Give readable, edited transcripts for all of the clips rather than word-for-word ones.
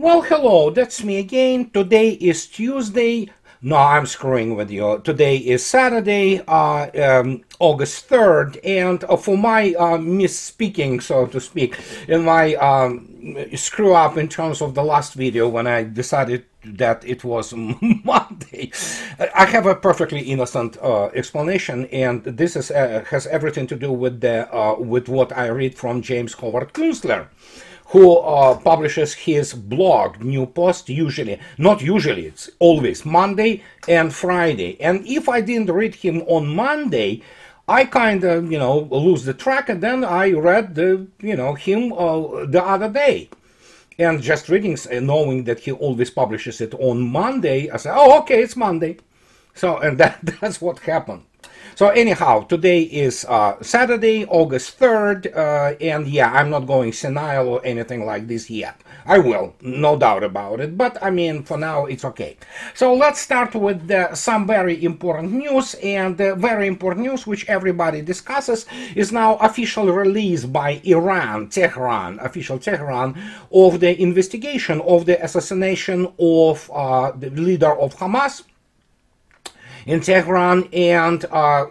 Well, hello, that's me again. Today is Tuesday. No, I'm screwing with you. Today is Saturday, August 3rd, and for my misspeaking, so to speak, in my screw up in terms of the last video when I decided that it was Monday, I have a perfectly innocent explanation, and this is has everything to do with the with what I read from James Howard Kunstler, who publishes his blog, New Post, not usually, it's always Monday and Friday. And if I didn't read him on Monday, I kind of, lose the track, and then I read him the other day. And just reading, knowing that he always publishes it on Monday, I said, oh, okay, it's Monday. So, and that's what happened. So anyhow, today is Saturday, August 3rd, and yeah, I'm not going senile or anything like this yet. I will, no doubt about it, but I mean, for now, it's okay. So let's start with some very important news, and the very important news, which everybody discusses, is now official release by Iran, official Tehran, of the investigation of the assassination of the leader of Hamas in Tehran, and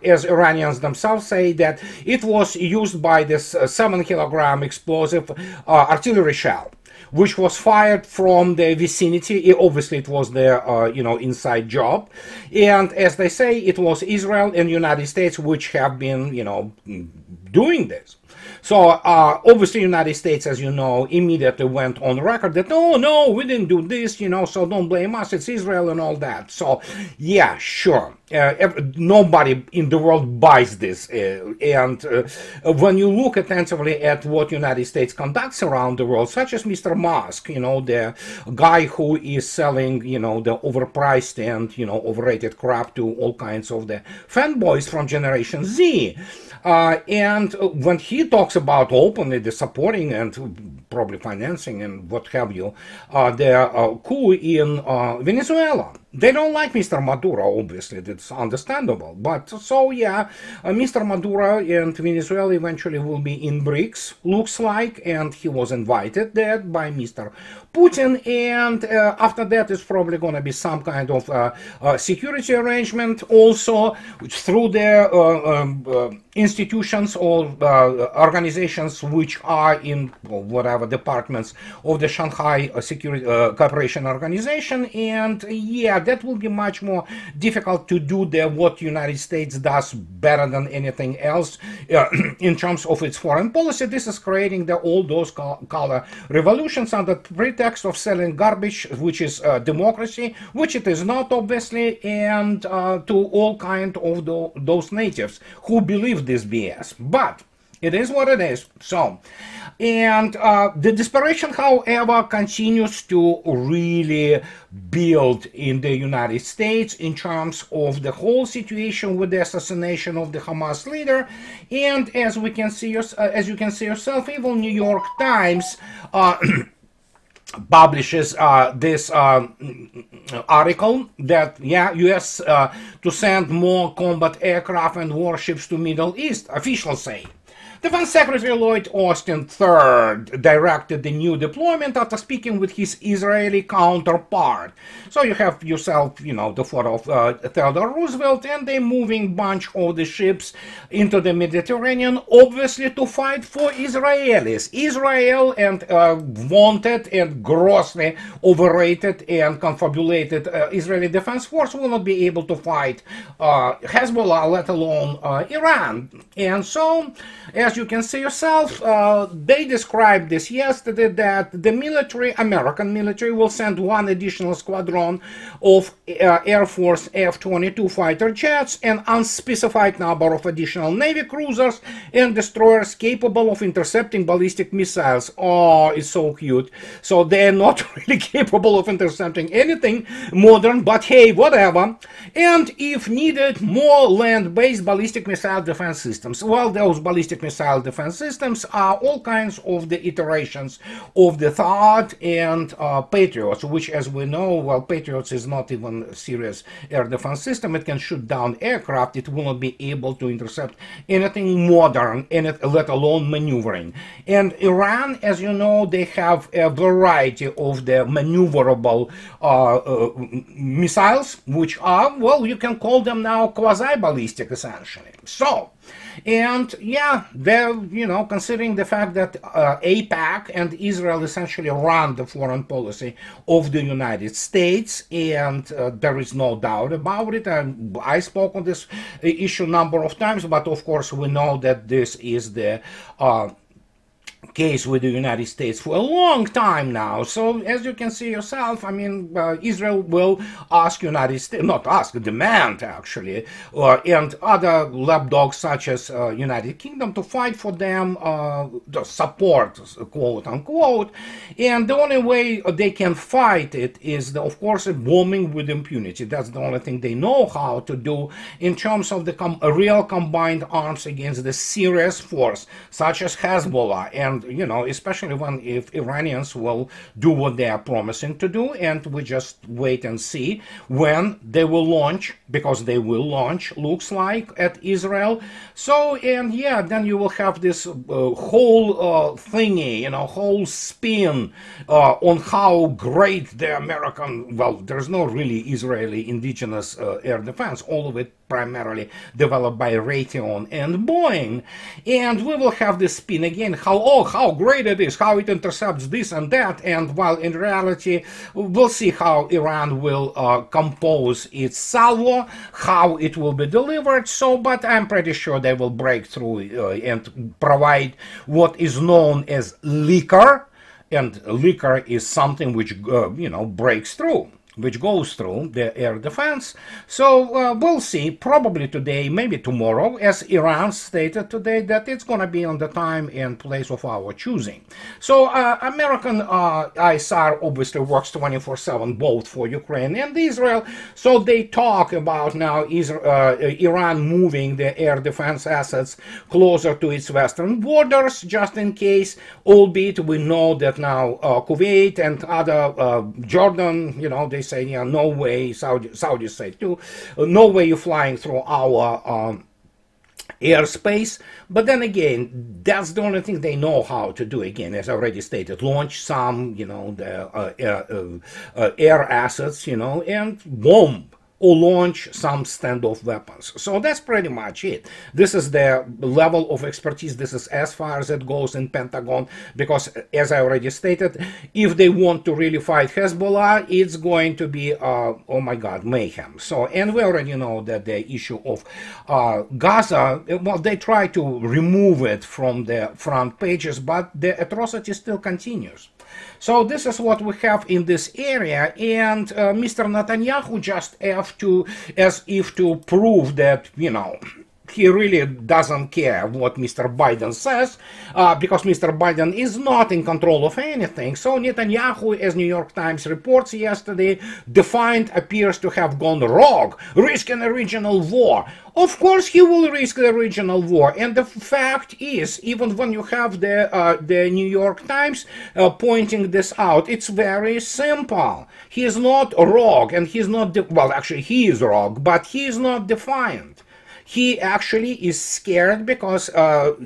as Iranians themselves say, that it was used by this 7-kilogram explosive artillery shell, which was fired from the vicinity. Obviously, it was their, inside job. And as they say, it was Israel and United States which have been, doing this. So obviously, United States, as you know, immediately went on record that, oh, no, we didn't do this, so don't blame us, it's Israel and all that. So, yeah, sure. Nobody in the world buys this. And when you look attentively at what United States conducts around the world, such as Mr. Musk, the guy who is selling, the overpriced and, overrated crap to all kinds of the fanboys from Generation Z. And when he talks about openly the supporting and probably financing and what have you, the coup in Venezuela, they don't like Mr. Maduro, obviously, that's understandable. But so, yeah, Mr. Maduro and Venezuela eventually will be in BRICS, looks like, and he was invited there by Mr. Putin, and after that is probably going to be some kind of security arrangement also through their institutions or organizations which are in whatever departments of the Shanghai Security Cooperation Organization, and yeah, that will be much more difficult to do what United States does better than anything else in terms of its foreign policy. This is creating all those color revolutions under pretext of selling garbage, which is democracy, which it is not, obviously, and to all kind of those natives who believe this BS. But it is what it is. So, and the desperation, however, continues to really build in the United States in terms of the whole situation with the assassination of the Hamas leader. And as you can see yourself, even New York Times publishes this article that, yeah, U.S. To send more combat aircraft and warships to Middle East, officials say. Defense Secretary Lloyd Austin III directed the new deployment after speaking with his Israeli counterpart. So you have yourself, the photo of Theodore Roosevelt, and a moving bunch of the ships into the Mediterranean, obviously to fight for Israelis. Israel and vaunted and grossly overrated and confabulated Israeli Defense Force will not be able to fight Hezbollah, let alone Iran. And so, as you can see yourself, they described this yesterday that the military, American military, will send one additional squadron of Air Force F-22 fighter jets, an unspecified number of additional Navy cruisers and destroyers capable of intercepting ballistic missiles. Oh, it's so cute. So they're not really capable of intercepting anything modern, but hey, whatever. And if needed, more land-based ballistic missile defense systems. Well, those ballistic ballistic missile defense systems are all kinds of the iterations of the THAAD and Patriots, which, as we know, well, Patriots is not even a serious air defense system. It can shoot down aircraft. It will not be able to intercept anything modern, let alone maneuvering. And Iran, as you know, they have a variety of the maneuverable missiles, which are, well, you can call them now quasi-ballistic, essentially. So, and yeah, they're, considering the fact that AIPAC and Israel essentially run the foreign policy of the United States, and there is no doubt about it. I spoke on this issue a number of times, but of course we know that this is the case with the United States for a long time now. So as you can see yourself, I mean, Israel will ask United States, not ask, demand actually, and other lapdogs such as United Kingdom to fight for them, the support, quote unquote. And the only way they can fight it is, of course, a bombing with impunity. That's the only thing they know how to do in terms of the real combined arms against the serious force, such as Hezbollah. And especially if Iranians will do what they are promising to do, and we just wait and see when they will launch, because they will launch, looks like, at Israel. So, and yeah, then you will have this whole thingy, whole spin on how great the American, well, there's no really Israeli indigenous air defense, all of it primarily developed by Raytheon and Boeing. And we will have this spin again, how great it is, how it intercepts this and that. And while in reality, we'll see how Iran will compose its salvo, how it will be delivered. So, but I'm pretty sure they will break through and provide what is known as leaker. And leaker is something which, breaks through, which goes through the air defense. So we'll see, probably today, maybe tomorrow, as Iran stated today that it's going to be on the time and place of our choosing. So American ISR obviously works 24/7 both for Ukraine and Israel. So they talk about now Iran moving the air defense assets closer to its western borders, just in case, albeit we know that now Kuwait and other Jordan, they say, yeah, no way, Saudi say too, no way you're flying through our airspace. But then again, that's the only thing they know how to do. Again, as I already stated, launch some, the air assets, and bomb, or launch some standoff weapons. So that's pretty much it. This is the level of expertise. This is as far as it goes in Pentagon, because as I already stated, if they want to really fight Hezbollah, it's going to be, oh my God, mayhem. So, and we already know that the issue of Gaza, well, they try to remove it from the front pages, but the atrocity still continues. So this is what we have in this area, and Mr. Netanyahu just as if to prove that, he really doesn't care what Mr. Biden says, because Mr. Biden is not in control of anything. So Netanyahu, as New York Times reports yesterday, defiant appears to have gone rogue, risking a regional war. Of course he will risk the regional war, and the fact is, even when you have the New York Times pointing this out, it's very simple. He is not rogue, and he's not, well, actually he is rogue, but he is not defiant. He actually is scared because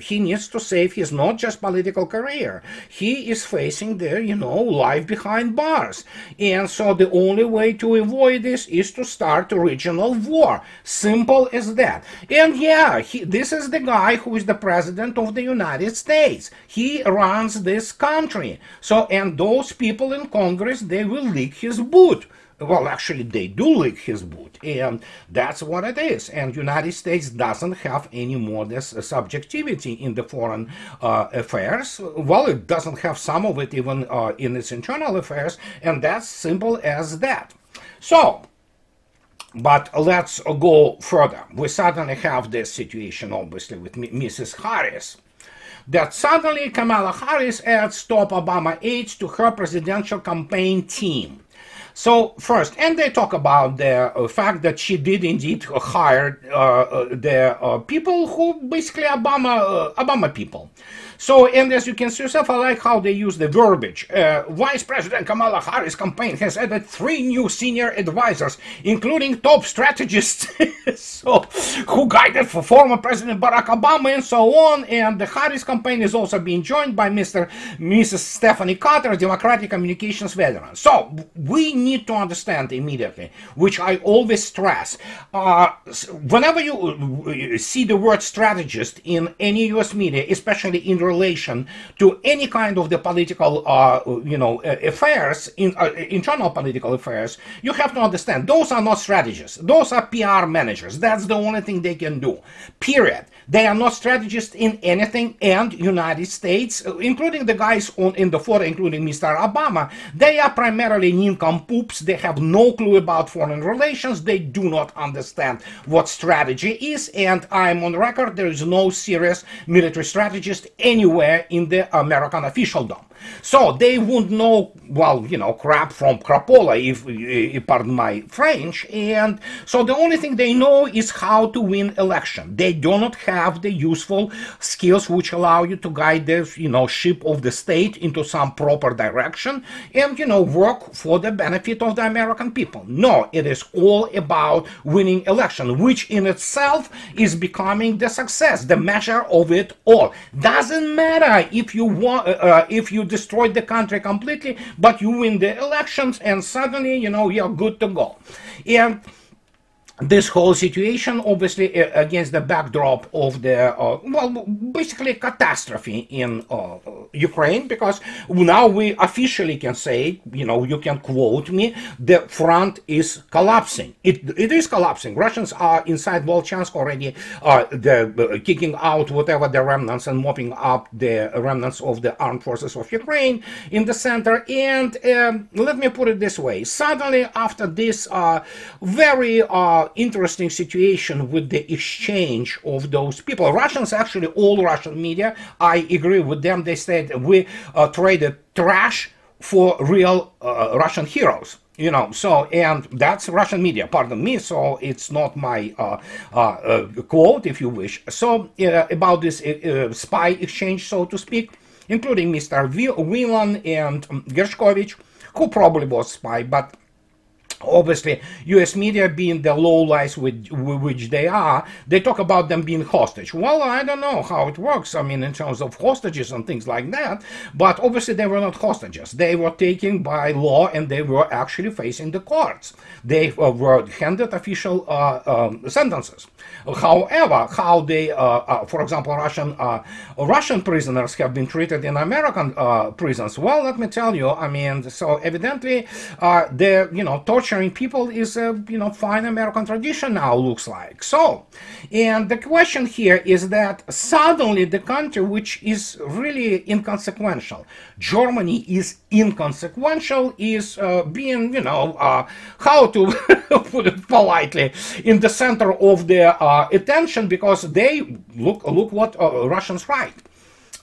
he needs to save his not just political career. He is facing the, life behind bars. And so the only way to avoid this is to start a regional war. Simple as that. And yeah, this is the guy who is the president of the United States. He runs this country. So, and those people in Congress, they will lick his boot. Well, actually, they do lick his boot, and that's what it is. And United States doesn't have any more this subjectivity in the foreign affairs. Well, it doesn't have some of it even in its internal affairs, and that's simple as that. So, but let's go further. We suddenly have this situation, obviously, with Mrs. Harris, that suddenly Kamala Harris adds top Obama aides to her presidential campaign team. So first, and they talk about the fact that she did indeed hire the people who basically Obama people. So, and as you can see yourself, I like how they use the verbiage. Vice President Kamala Harris' campaign has added 3 new senior advisors, including top strategists so, who guided for former President Barack Obama and so on. And the Harris campaign is also being joined by Mrs. Stephanie Carter, Democratic communications veteran. So, we need to understand immediately, which I always stress, whenever you see the word strategist in any US media, especially in relation to any kind of the political, affairs, internal political affairs, you have to understand those are not strategists. Those are PR managers. That's the only thing they can do. Period. They are not strategists in anything, and United States, including the guys in the photo, including Mr. Obama, they are primarily nincompoops. They have no clue about foreign relations. They do not understand what strategy is, and I'm on record, there is no serious military strategist anywhere in the American officialdom. So they wouldn't know, well, crap from crapola, if pardon my French. And so the only thing they know is how to win election. They do not have the useful skills which allow you to guide the, ship of the state into some proper direction and, work for the benefit of the American people. No, it is all about winning election, which in itself is becoming the success, the measure of it all. Doesn't matter if you want, if you destroyed the country completely, but you win the elections and suddenly, you're good to go. And this whole situation, obviously, against the backdrop of the, basically catastrophe in Ukraine, because now we officially can say, you can quote me, the front is collapsing. It is collapsing. Russians are inside Volchansk already, kicking out whatever the remnants and mopping up the remnants of the armed forces of Ukraine in the center. And let me put it this way. Suddenly, after this very interesting situation with the exchange of those people. Russians, actually, all Russian media, I agree with them. They said we traded trash for real Russian heroes. So, and that's Russian media, pardon me, so it's not my quote, if you wish. So, about this spy exchange, so to speak, including Mr. Whelan and Gershkovich, who probably was spy, but obviously, U.S. media, being the low-lies which they are, they talk about them being hostage. Well, I don't know how it works, in terms of hostages and things like that, but obviously they were not hostages. They were taken by law and they were actually facing the courts. They were handed official sentences. However, how they, for example, Russian prisoners have been treated in American prisons, well, let me tell you, so evidently, torturing people is a fine American tradition now, looks like. So, and the question here is that suddenly the country which is really inconsequential, Germany is inconsequential, is being, how to put it politely, in the center of their attention, because they look what Russians write.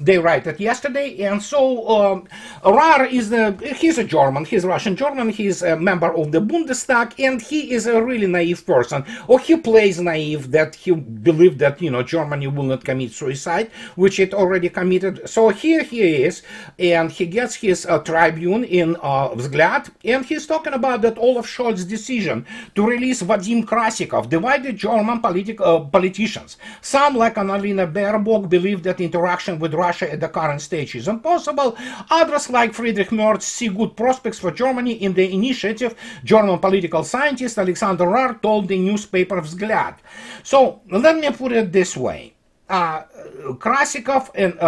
They write it yesterday, and so Rar is he's a German, he's Russian German, he's a member of the Bundestag, and he is a really naive person, or he plays naive, that he believed that, Germany will not commit suicide, which it already committed. So here he is, and he gets his tribune in Vzгляд, and he's talking about that Olaf Scholz's decision to release Vadim Krasikov divided German politicians. Some, like Annalena Baerbock, believe that interaction with Russia at the current stage is impossible. Others, like Friedrich Merz, see good prospects for Germany in the initiative. German political scientist Alexander Rar told the newspaper Vzгляд. So let me put it this way. Krasikov and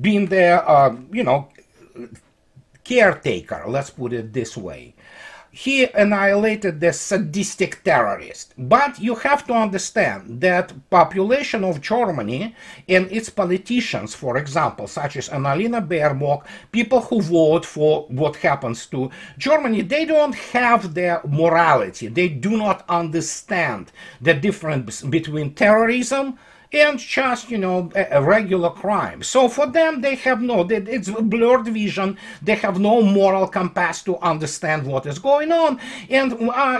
being the caretaker, let's put it this way. He annihilated the sadistic terrorist. But you have to understand that population of Germany and its politicians, for example, such as Annalena Baerbock, people who vote for what happens to Germany, they don't have their morality. They do not understand the difference between terrorism and just, a regular crime. So for them, they have it's blurred vision. They have no moral compass to understand what is going on. And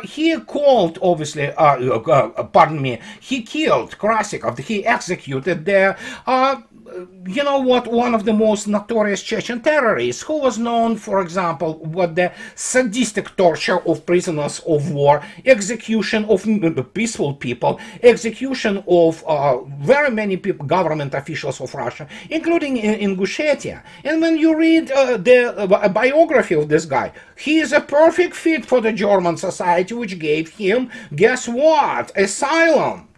he called, obviously, pardon me, he killed Krasikov. He executed the one of the most notorious Chechen terrorists, who was known, for example, with the sadistic torture of prisoners of war, execution of peaceful people, execution of very many people, government officials of Russia, including in Ingushetia. And when you read the biography of this guy, he is a perfect fit for the German society, which gave him, guess what, asylum.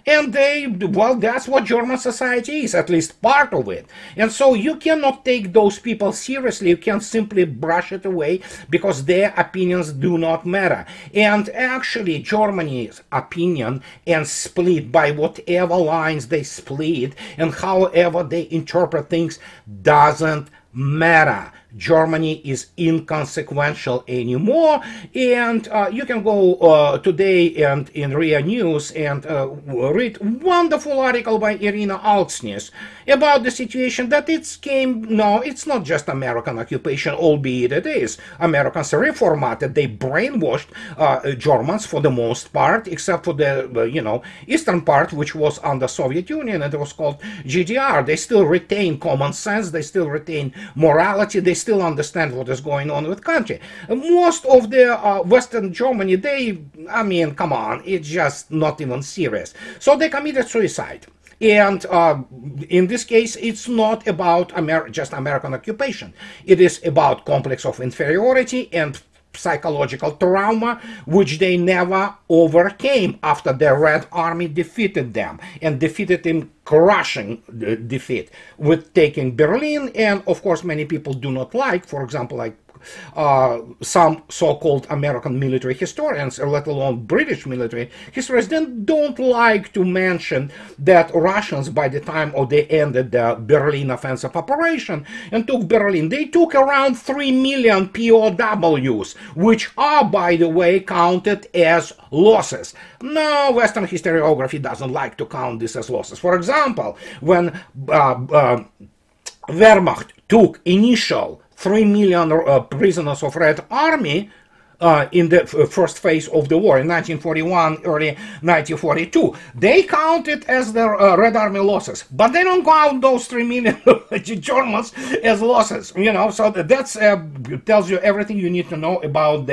And that's what German society is, at least part of it. And so you cannot take those people seriously. You can simply brush it away because their opinions do not matter. And actually, Germany's opinion and split by whatever lines they split and however they interpret things doesn't matter. Germany is inconsequential anymore, and you can go today and in RIA News and read wonderful article by Irina Altsnis about the situation that it's not just American occupation, albeit it is. Americans reformatted, they brainwashed Germans for the most part, except for the eastern part, which was under Soviet Union, and it was called GDR. They still retain common sense, they still retain morality, they still understand what is going on with country. Most of the Western Germany, come on, it's just not even serious. So they committed suicide. And in this case, it's not about just American occupation. It is about complex of inferiority and psychological trauma, which they never overcame after the Red Army defeated them, and defeated in crushing defeat with taking Berlin. And of course, many people do not like, for example, like some so-called American military historians, let alone British military historians, don't like to mention that Russians, by the time they ended the Berlin offensive operation and took Berlin, they took around 3 million POWs, which are, by the way, counted as losses. No, Western historiography doesn't like to count this as losses. For example, when Wehrmacht took initial 3 million prisoners of Red Army in the first phase of the war in 1941, early 1942. They count it as the Red Army losses, but they don't count those 3 million Germans as losses. So that tells you everything you need to know about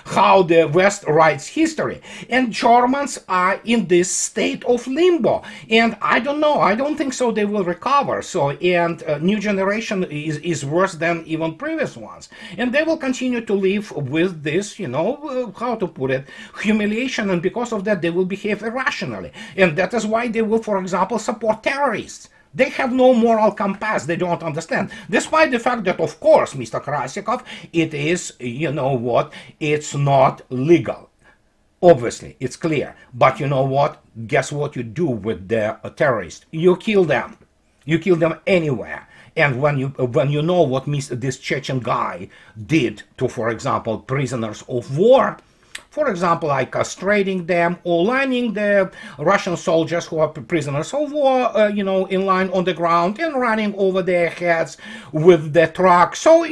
how the West writes history. And Germans are in this state of limbo. And I don't know, I don't think so they will recover. So, and new generation is worse than even previous ones. And they will continue to live with this, how to put it, humiliation. And because of that, they will behave irrationally. And that is why they will, for example, support terrorists. They have no moral compass. They don't understand. Despite the fact that, of course, Mr. Krasikov, it is, it's not legal. Obviously, it's clear. But you know what? Guess what you do with the terrorists? You kill them. You kill them anywhere. And when you know what this Chechen guy did to, for example, prisoners of war, for example, like castrating them or lining the Russian soldiers who are prisoners of war, in line on the ground and running over their heads with the truck. So,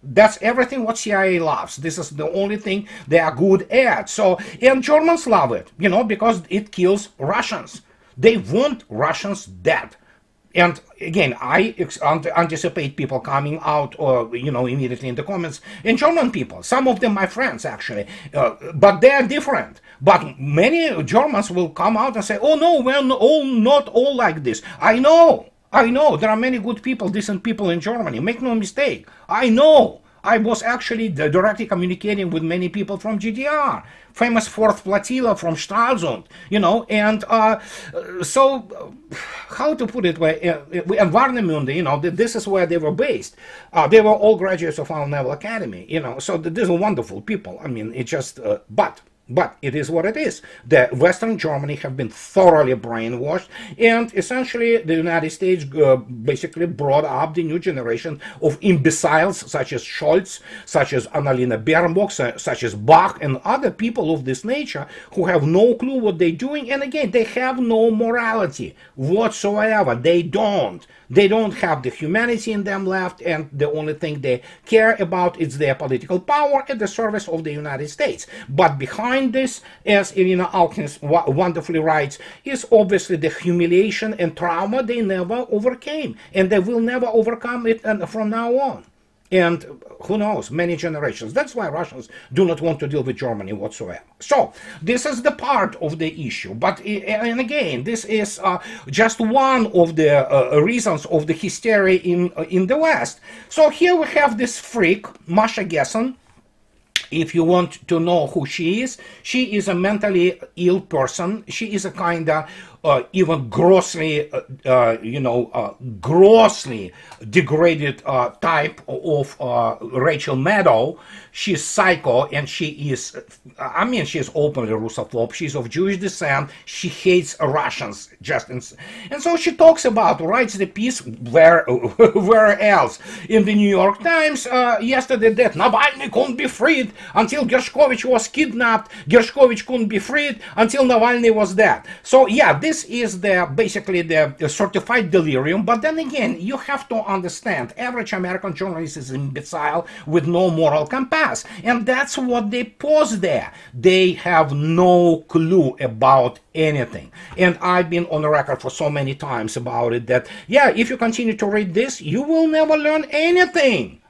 that's everything what CIA loves. This is the only thing they are good at. So, and Germans love it, because it kills Russians. They want Russians dead. And again, I anticipate people coming out, immediately in the comments, and German people, some of them my friends actually, but they are different. But many Germans will come out and say, oh no, we're not all like this. I know, there are many good people, decent people in Germany, make no mistake, I know. I was actually directly communicating with many people from GDR, famous 4th Flotilla from Stralsund, and so, how to put it, and Warnemünde, this is where they were based. They were all graduates of our Naval Academy, so these are wonderful people. I mean, it just, but But it is what it is. The Western Germany have been thoroughly brainwashed, and essentially the United States basically brought up the new generation of imbeciles such as Scholz, such as Annalena Baerbock, such as Bach, and other people of this nature who have no clue what they're doing. And again, they have no morality whatsoever. They don't. They don't have the humanity in them left, and the only thing they care about is their political power at the service of the United States. But behind this, as Irina Alkins wonderfully writes, is obviously the humiliation and trauma they never overcame, and they will never overcome it from now on. And who knows, many generations. That's why Russians do not want to deal with Germany whatsoever. So this is the part of the issue. But and again, this is just one of the reasons of the hysteria in the West. So here we have this freak, Masha Gessen. If you want to know who she is a mentally ill person. She is a kind of even grossly, grossly degraded type of Rachel Maddow. She's psycho, and she is, I mean, she is openly Russophobe. She's of Jewish descent. She hates Russians, and so she talks about, writes the piece where else? In the New York Times yesterday, that Navalny couldn't be freed until Gershkovich was kidnapped. Gershkovich couldn't be freed until Navalny was dead. So yeah, this is basically the certified delirium. But then again, you have to understand, average American journalist is imbecile with no moral compass. And that's what they pose there. They have no clue about anything. And I've been on the record for so many times about it that, yeah, if you continue to read this, you will never learn anything.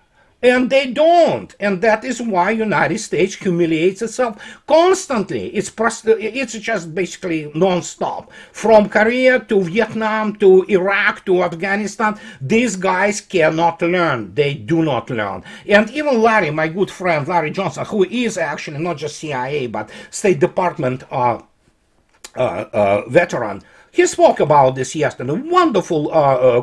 And they don't. And that is why United States humiliates itself constantly. It's just basically non-stop. From Korea to Vietnam to Iraq to Afghanistan, these guys cannot learn. They do not learn. And even Larry, my good friend, Larry Johnson, who is actually not just CIA, but State Department veteran, he spoke about this yesterday. Wonderful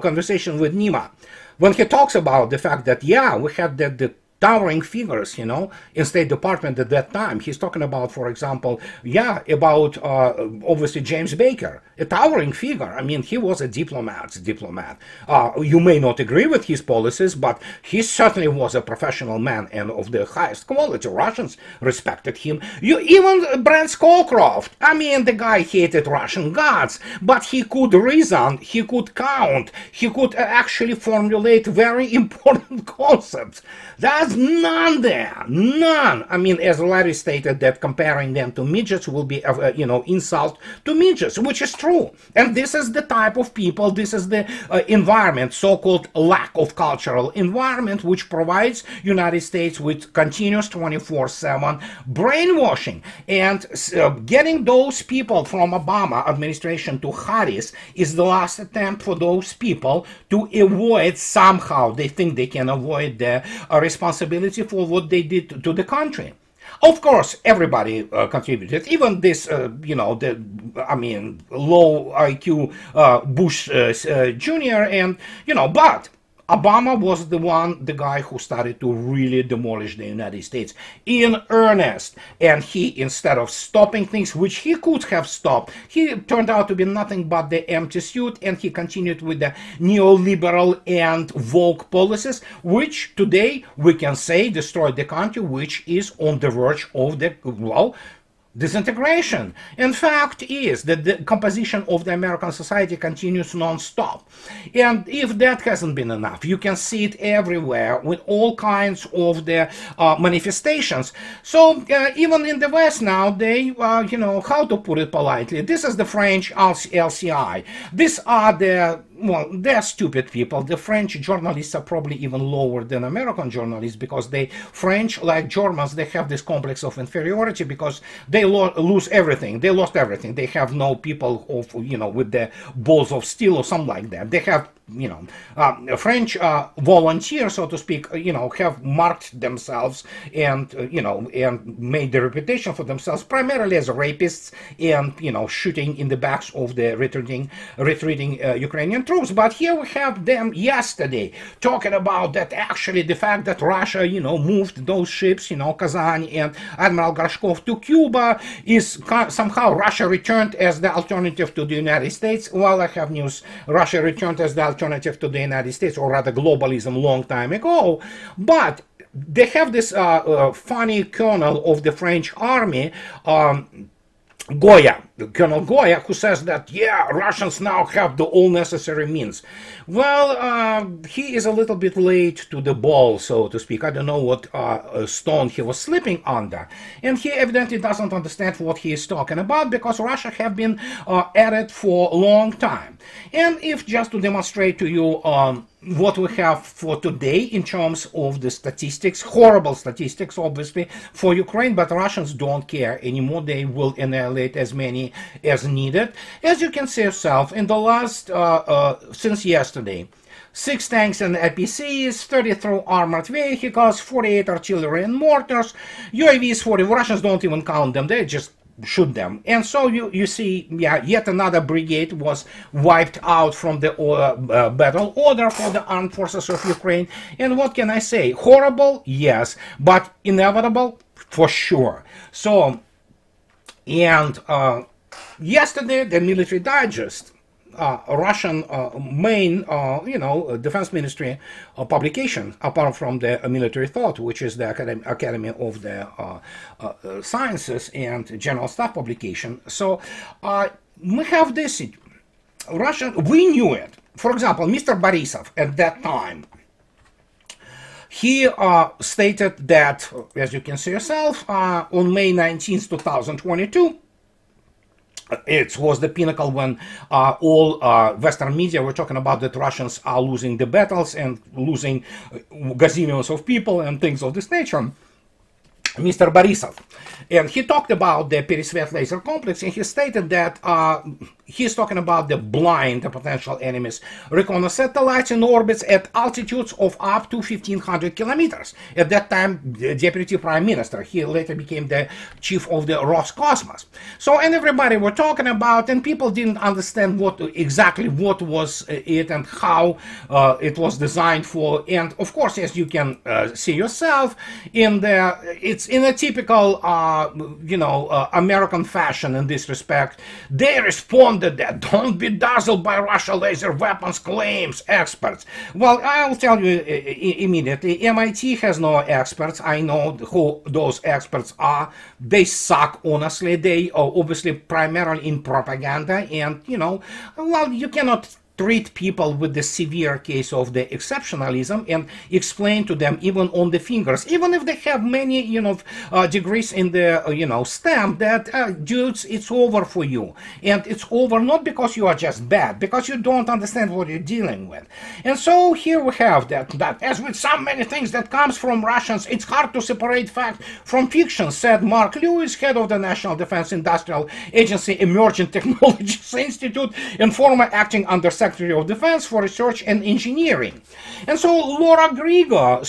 conversation with Nima, when he talks about the fact that, yeah, we had the towering figures, you know, in State Department at that time. He's talking about, for example, yeah, about obviously James Baker, a towering figure. I mean, he was a diplomat. You may not agree with his policies, but he certainly was a professional man and of the highest quality. Russians respected him. Even Brent Scowcroft, I mean, the guy hated Russian gods, but he could reason, he could count, he could actually formulate very important concepts. That's none there, none. I mean, as Larry stated, that comparing them to midgets will be, insult to midgets, which is true. And this is the type of people, this is the environment, so-called lack of cultural environment, which provides United States with continuous 24/7 brainwashing. And getting those people from Obama administration to Harris is the last attempt for those people to avoid somehow, they think they can avoid the responsibility for what they did to the country. Of course, everybody contributed, even this, low IQ Bush Jr. and, but Obama was the guy who started to really demolish the United States in earnest. And he, instead of stopping things, which he could have stopped, he turned out to be nothing but the empty suit, and he continued with the neoliberal and woke policies, which today we can say destroyed the country, which is on the verge of the, disintegration. And fact is that the composition of the American society continues non-stop. And if that hasn't been enough, you can see it everywhere with all kinds of the manifestations. So even in the West now, they, how to put it politely, this is the French LCI. These are the, they're stupid people. The French journalists are probably even lower than American journalists, because they, French, like Germans, they have this complex of inferiority because they lose everything. They lost everything. They have no people of, with the balls of steel or something like that. They have French volunteers, so to speak, have marked themselves and, and made the reputation for themselves primarily as rapists and, shooting in the backs of the retreating Ukrainian troops. But here we have them yesterday talking about that actually the fact that Russia, moved those ships, Kazan and Admiral Gorshkov to Cuba is somehow Russia returned as the alternative to the United States. Well, I have news. Russia returned as the alternative to the United States, or rather globalism, long time ago. But they have this funny colonel of the French army, Colonel Goya, who says that, yeah, Russians now have the all necessary means. Well, he is a little bit late to the ball, so to speak. I don't know what stone he was sleeping under. And he evidently doesn't understand what he is talking about, because Russia have been at it for a long time. And if just to demonstrate to you what we have for today in terms of the statistics, horrible statistics, obviously, for Ukraine, but Russians don't care anymore. They will annihilate as many as needed. As you can see yourself, in the last, since yesterday, 6 tanks and APCs, 33 armored vehicles, 48 artillery and mortars, UAVs, 40. Russians don't even count them, they just shoot them. And so you see, yeah, yet another brigade was wiped out from the battle order for the armed forces of Ukraine. And what can I say? Horrible, yes, but inevitable for sure. So, and yesterday the Military Digest, Russian main, defense ministry publication, apart from the Military Thought, which is the Academy of the Sciences and General Staff publication. So we have this Russian, we knew it. For example, Mr. Borisov at that time, he stated that, as you can see yourself, on May 19th, 2022, it was the pinnacle when all Western media were talking about that Russians are losing the battles and losing gazillions of people and things of this nature. Mr. Borisov, and he talked about the Peresvet laser complex, and he stated that he's talking about the blind, the potential enemies, reconnaissance satellites in orbits at altitudes of up to 1,500 kilometers. At that time, the Deputy Prime Minister, he later became the chief of the Roscosmos. So, and everybody were talking about, and people didn't understand exactly what was it and how it was designed for. And of course, as you can see yourself, it's in a typical, American fashion in this respect. They responded that, don't be dazzled by Russia laser weapons claims, experts. Well, I'll tell you immediately, MIT has no experts. I know who those experts are. They suck, honestly. They are obviously primarily in propaganda, and, well, you cannot treat people with the severe case of the exceptionalism and explain to them even on the fingers, even if they have many, degrees in the, STEM, that, dudes, it's over for you. And it's over not because you are just bad, because you don't understand what you're dealing with. And so here we have that as with so many things that comes from Russians, it's hard to separate fact from fiction, said Mark Lewis, head of the National Defense Industrial Agency Emerging Technologies Institute and former acting Undersecretary of Defense for Research and Engineering. And so Laura Grigor,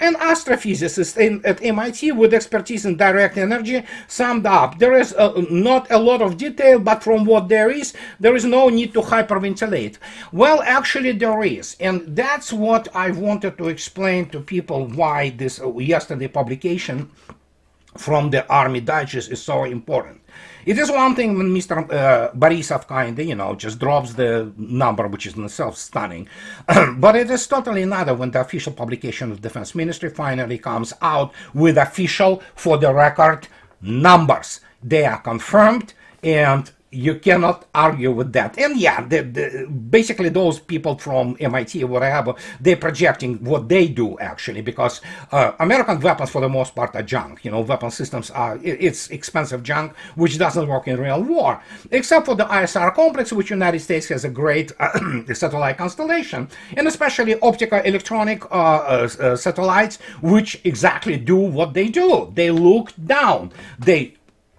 an astrophysicist at MIT with expertise in direct energy, summed up, there is not a lot of detail, but from what there is no need to hyperventilate. Well, actually there is, and that's what I wanted to explain to people why this yesterday publication from the Army Digest is so important. It is one thing when Mr. Borisov just drops the number, which is in itself stunning. But it is totally another when the official publication of Defense Ministry finally comes out with official, for the record, numbers. They are confirmed, and you cannot argue with that. And yeah, basically those people from MIT or whatever, they're projecting what they do actually, because American weapons for the most part are junk. Weapon systems it's expensive junk, which doesn't work in real war, except for the ISR complex, which United States has a great satellite constellation, and especially optical electronic satellites, which exactly do what they do. They look down. They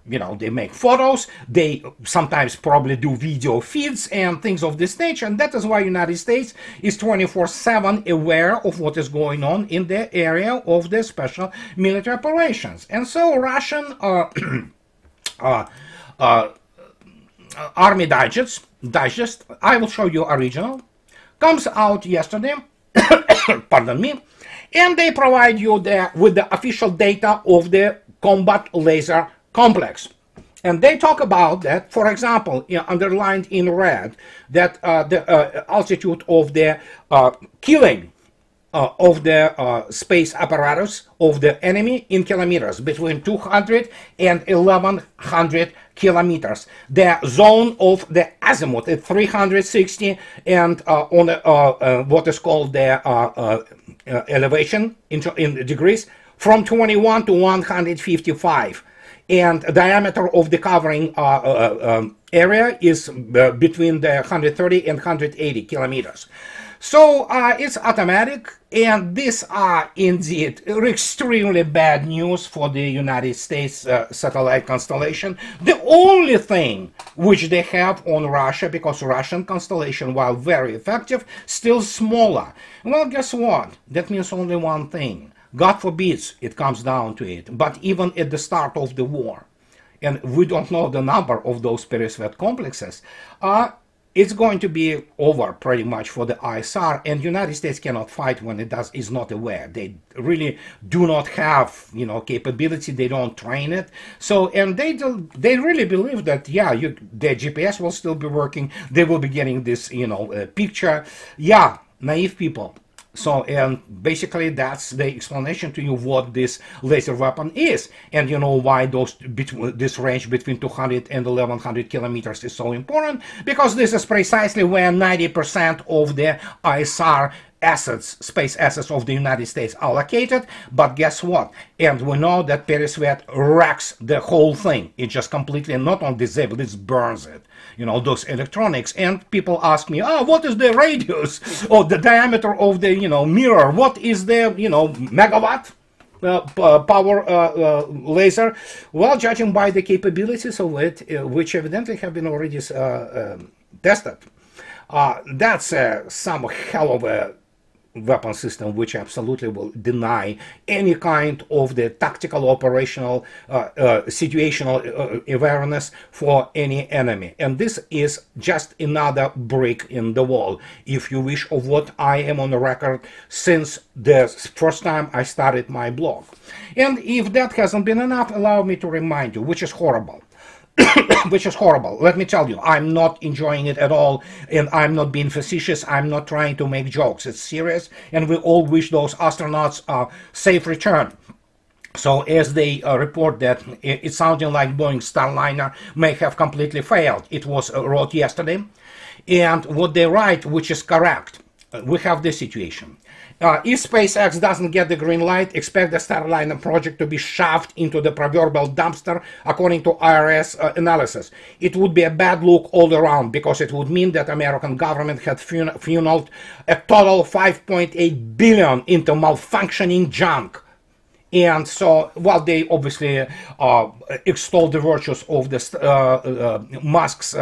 you know, they make photos, they sometimes probably do video feeds and things of this nature, and that is why United States is 24/7 aware of what is going on in the area of the special military operations. And so Russian Army Digest, I will show you original, comes out yesterday, pardon me, and they provide you with the official data of the combat laser complex. And they talk about that, for example, underlined in red, that the altitude of the killing of the space apparatus of the enemy in kilometers, between 200 and 1100 kilometers. The zone of the azimuth is 360, and on what is called the elevation in degrees, from 21 to 155. And the diameter of the covering area is between the 130 and 180 kilometers. So it's automatic, and these are indeed extremely bad news for the United States satellite constellation. The only thing which they have on Russia, because Russian constellation, while very effective, still smaller. Well, guess what? That means only one thing. God forbids it comes down to it. But even at the start of the war, and we don't know the number of those Peresvet complexes, it's going to be over pretty much for the ISR, and United States cannot fight when it is not aware. They really do not have, you know, capability. They don't train it. So, and they really believe that, yeah, the GPS will still be working. They will be getting this, you know, picture. Yeah, naive people. So, and basically that's the explanation to you what this laser weapon is, and you know why this range between 200 and 1100 kilometers is so important, because this is precisely where 90% of the ISR assets, space assets of the United States are located. But guess what? And we know that Peresvet wrecks the whole thing. It just completely not only disabled, it burns it. You know, those electronics. And people ask me, oh, what is the radius or the diameter of the, you know, mirror? What is the, you know, megawatt power laser? Well, judging by the capabilities of it, which evidently have been already tested, that's some hell of a weapon system which absolutely will deny any kind of the tactical, operational, situational awareness for any enemy. And this is just another brick in the wall, if you wish, of what I am on the record since the first time I started my blog. And if that hasn't been enough, allow me to remind you, which is horrible. Which is horrible. Let me tell you, I'm not enjoying it at all, and I'm not being facetious. I'm not trying to make jokes. It's serious, and we all wish those astronauts a safe return. So as they report that it's sounding like Boeing Starliner may have completely failed. It was wrote yesterday, and what they write, which is correct, we have this situation. If SpaceX doesn't get the green light, expect the Starliner project to be shoved into the proverbial dumpster, according to IRS analysis. It would be a bad look all around, because it would mean that American government had funneled a total 5.8 billion into malfunctioning junk. And so, while they obviously extol the virtues of the Musk's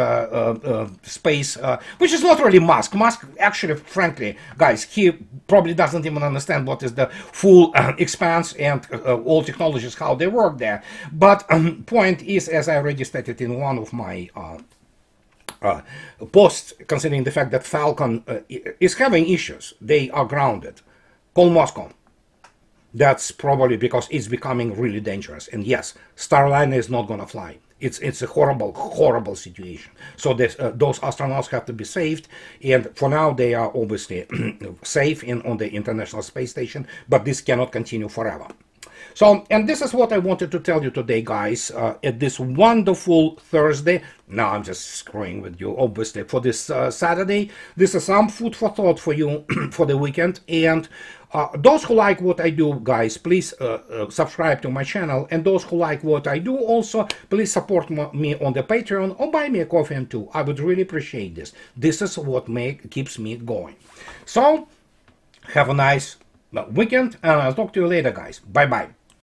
space, which is not really Musk. Musk, actually, frankly, guys, he probably doesn't even understand what is the full expanse and all technologies, how they work there. But point is, as I already stated in one of my posts, considering the fact that Falcon is having issues, they are grounded. Call Moscow. That's probably because it's becoming really dangerous. And yes, Starliner is not going to fly. It's a horrible, horrible situation. So those astronauts have to be saved. And for now, they are obviously safe on the International Space Station. But this cannot continue forever. So, and this is what I wanted to tell you today, guys, at this wonderful Thursday. Now I'm just screwing with you, obviously, for this Saturday. This is some food for thought for you for the weekend. And those who like what I do, guys, please subscribe to my channel. And those who like what I do also, please support me on the Patreon or buy me a coffee and two. I would really appreciate this. This is what keeps me going. So, have a nice weekend, and I'll talk to you later, guys. Bye-bye.